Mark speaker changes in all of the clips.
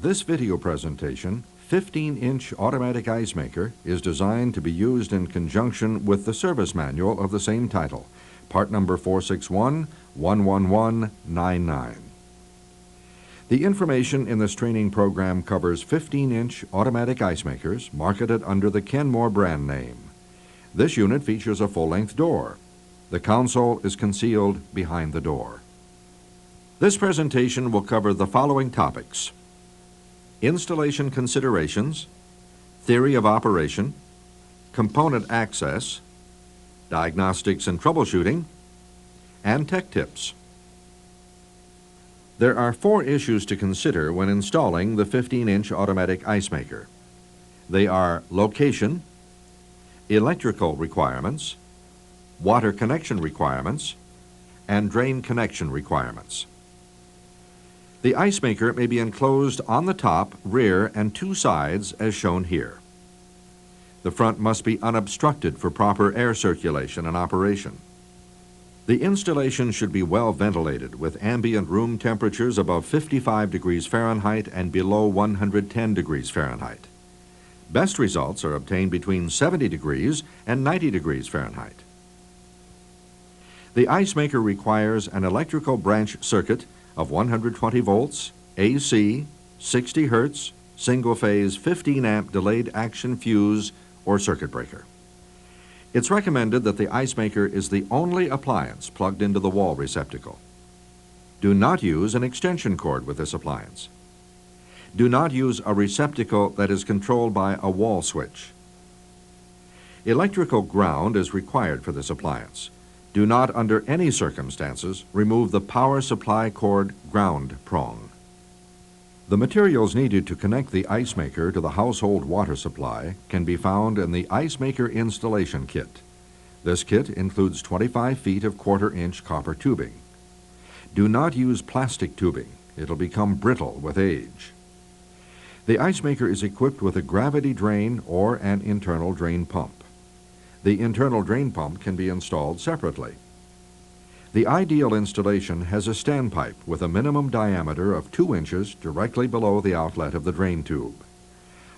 Speaker 1: This video presentation, 15-inch automatic ice maker, is designed to be used in conjunction with the service manual of the same title, part number 461-11199. The information in this training program covers 15-inch automatic ice makers marketed under the Kenmore brand name. This unit features a full-length door. The console is concealed behind the door. This presentation will cover the following topics: installation considerations, theory of operation, component access, diagnostics and troubleshooting, and tech tips. There are 4 issues to consider when installing the 15-inch automatic ice maker. They are location, electrical requirements, water connection requirements, and drain connection requirements. The ice maker may be enclosed on the top, rear, and 2 sides as shown here. The front must be unobstructed for proper air circulation and operation. The installation should be well ventilated with ambient room temperatures above 55 degrees Fahrenheit and below 110 degrees Fahrenheit. Best results are obtained between 70 degrees and 90 degrees Fahrenheit. The ice maker requires an electrical branch circuit of 120 volts, AC, 60 Hertz, single-phase 15-amp delayed action fuse or circuit breaker. It's recommended that the ice maker is the only appliance plugged into the wall receptacle. Do not use an extension cord with this appliance. Do not use a receptacle that is controlled by a wall switch. Electrical ground is required for this appliance. Do not, under any circumstances, remove the power supply cord ground prong. The materials needed to connect the ice maker to the household water supply can be found in the ice maker installation kit. This kit includes 25 feet of 1/4-inch copper tubing. Do not use plastic tubing. It'll become brittle with age. The ice maker is equipped with a gravity drain or an internal drain pump. The internal drain pump can be installed separately. The ideal installation has a standpipe with a minimum diameter of 2 inches directly below the outlet of the drain tube.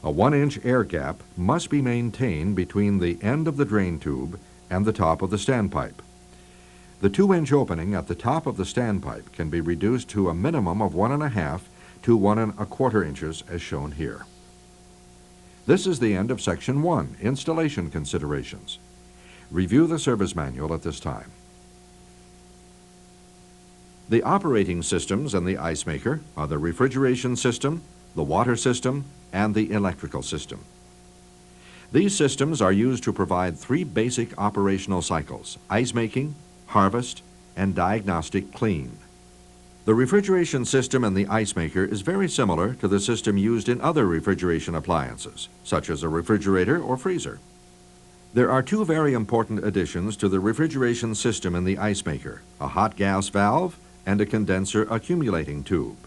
Speaker 1: A 1-inch air gap must be maintained between the end of the drain tube and the top of the standpipe. The 2-inch opening at the top of the standpipe can be reduced to a minimum of 1.5 to 1.25 inches as shown here. This is the end of Section 1, Installation Considerations. Review the service manual at this time. The operating systems in the ice maker are the refrigeration system, the water system, and the electrical system. These systems are used to provide 3 basic operational cycles: ice making, harvest, and diagnostic clean. The refrigeration system in the ice maker is very similar to the system used in other refrigeration appliances, such as a refrigerator or freezer. There are 2 very important additions to the refrigeration system in the ice maker: a hot gas valve and a condenser accumulating tube.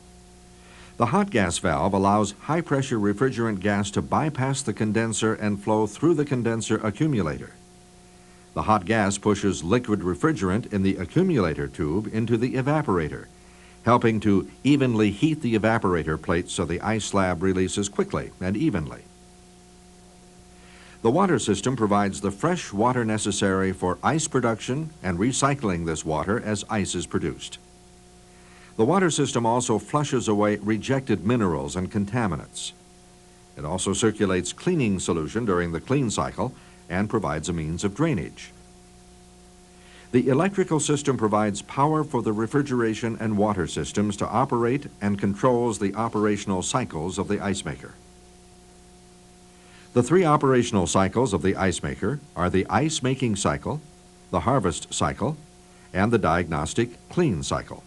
Speaker 1: The hot gas valve allows high-pressure refrigerant gas to bypass the condenser and flow through the condenser accumulator. The hot gas pushes liquid refrigerant in the accumulator tube into the evaporator, helping to evenly heat the evaporator plate so the ice slab releases quickly and evenly. The water system provides the fresh water necessary for ice production and recycling this water as ice is produced. The water system also flushes away rejected minerals and contaminants. It also circulates cleaning solution during the clean cycle and provides a means of drainage. The electrical system provides power for the refrigeration and water systems to operate and controls the operational cycles of the ice maker. The 3 operational cycles of the ice maker are the ice making cycle, the harvest cycle, and the diagnostic clean cycle.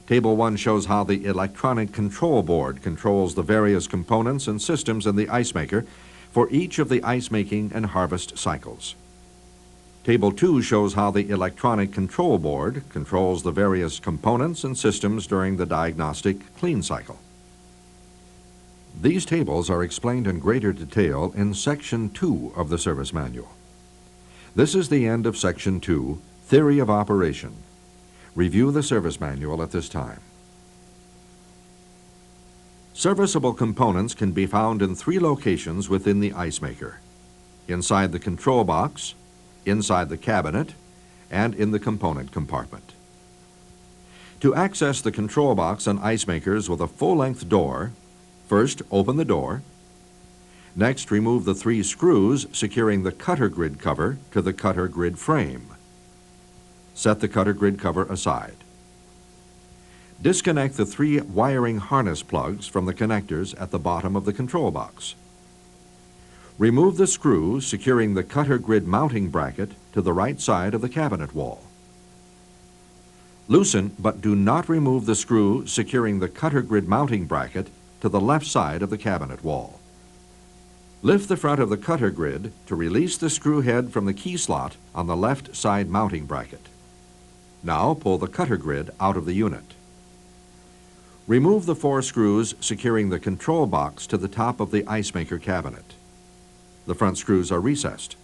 Speaker 1: Table 1 shows how the electronic control board controls the various components and systems in the ice maker for each of the ice making and harvest cycles. Table 2 shows how the electronic control board controls the various components and systems during the diagnostic clean cycle. These tables are explained in greater detail in Section 2 of the service manual. This is the end of Section 2, Theory of Operation. Review the service manual at this time. Serviceable components can be found in 3 locations within the ice maker: inside the control box, inside the cabinet, and in the component compartment. To access the control box on ice makers with a full-length door, first open the door. Next, remove the 3 screws securing the cutter grid cover to the cutter grid frame. Set the cutter grid cover aside. Disconnect the 3 wiring harness plugs from the connectors at the bottom of the control box. Remove the screw securing the cutter grid mounting bracket to the right side of the cabinet wall. Loosen but do not remove the screw securing the cutter grid mounting bracket to the left side of the cabinet wall. Lift the front of the cutter grid to release the screw head from the key slot on the left side mounting bracket. Now pull the cutter grid out of the unit. Remove the 4 screws securing the control box to the top of the ice maker cabinet. The front screws are recessed.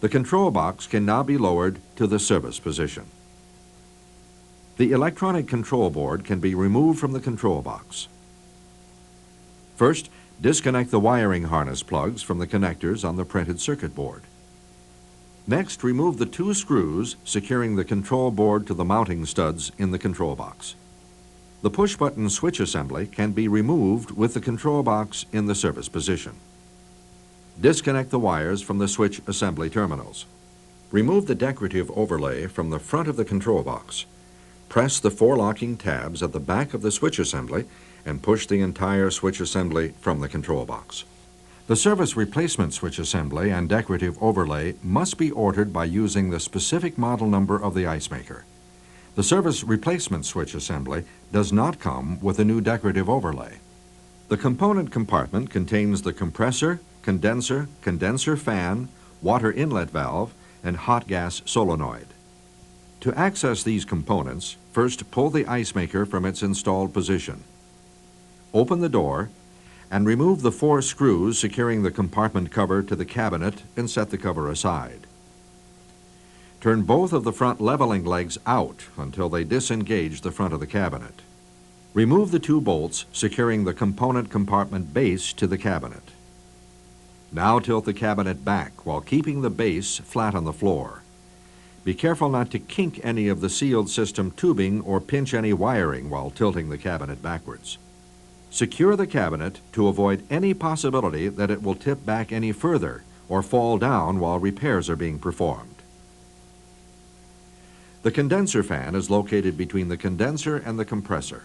Speaker 1: The control box can now be lowered to the service position. The electronic control board can be removed from the control box. First, disconnect the wiring harness plugs from the connectors on the printed circuit board. Next, remove the 2 screws securing the control board to the mounting studs in the control box. The push-button switch assembly can be removed with the control box in the service position. Disconnect the wires from the switch assembly terminals. Remove the decorative overlay from the front of the control box. Press the 4 locking tabs at the back of the switch assembly and push the entire switch assembly from the control box. The service replacement switch assembly and decorative overlay must be ordered by using the specific model number of the ice maker. The service replacement switch assembly does not come with a new decorative overlay. The component compartment contains the compressor, condenser, condenser fan, water inlet valve, and hot gas solenoid. To access these components, first pull the ice maker from its installed position. Open the door and remove the 4 screws securing the compartment cover to the cabinet and set the cover aside. Turn both of the front leveling legs out until they disengage the front of the cabinet. Remove the 2 bolts securing the component compartment base to the cabinet. Now tilt the cabinet back while keeping the base flat on the floor. Be careful not to kink any of the sealed system tubing or pinch any wiring while tilting the cabinet backwards. Secure the cabinet to avoid any possibility that it will tip back any further or fall down while repairs are being performed. The condenser fan is located between the condenser and the compressor.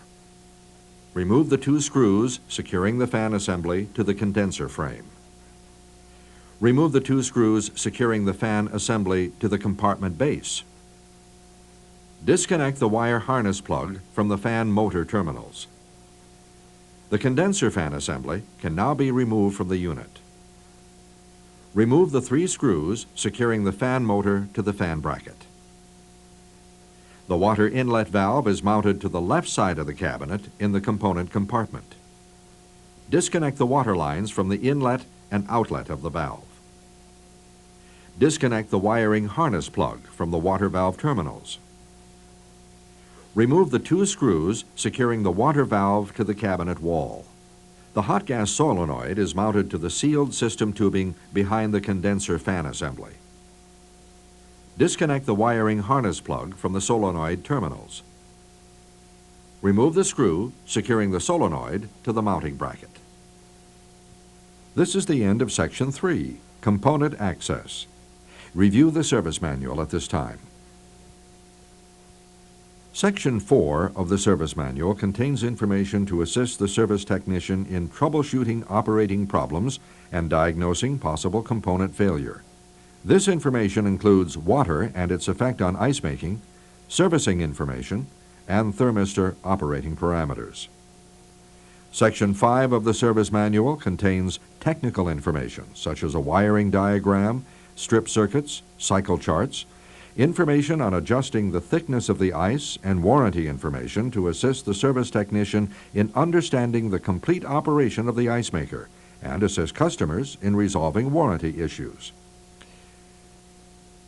Speaker 1: Remove the 2 screws securing the fan assembly to the condenser frame. Remove the 2 screws securing the fan assembly to the compartment base. Disconnect the wire harness plug from the fan motor terminals. The condenser fan assembly can now be removed from the unit. Remove the 3 screws securing the fan motor to the fan bracket. The water inlet valve is mounted to the left side of the cabinet in the component compartment. Disconnect the water lines from the inlet and outlet of the valve. Disconnect the wiring harness plug from the water valve terminals. Remove the 2 screws securing the water valve to the cabinet wall. The hot gas solenoid is mounted to the sealed system tubing behind the condenser fan assembly. Disconnect the wiring harness plug from the solenoid terminals. Remove the screw securing the solenoid to the mounting bracket. This is the end of Section 3, Component Access. Review the service manual at this time. Section 4 of the service manual contains information to assist the service technician in troubleshooting operating problems and diagnosing possible component failure. This information includes water and its effect on ice making, servicing information, and thermistor operating parameters. Section 5 of the service manual contains technical information such as a wiring diagram, strip circuits, cycle charts, information on adjusting the thickness of the ice, and warranty information to assist the service technician in understanding the complete operation of the ice maker and assist customers in resolving warranty issues.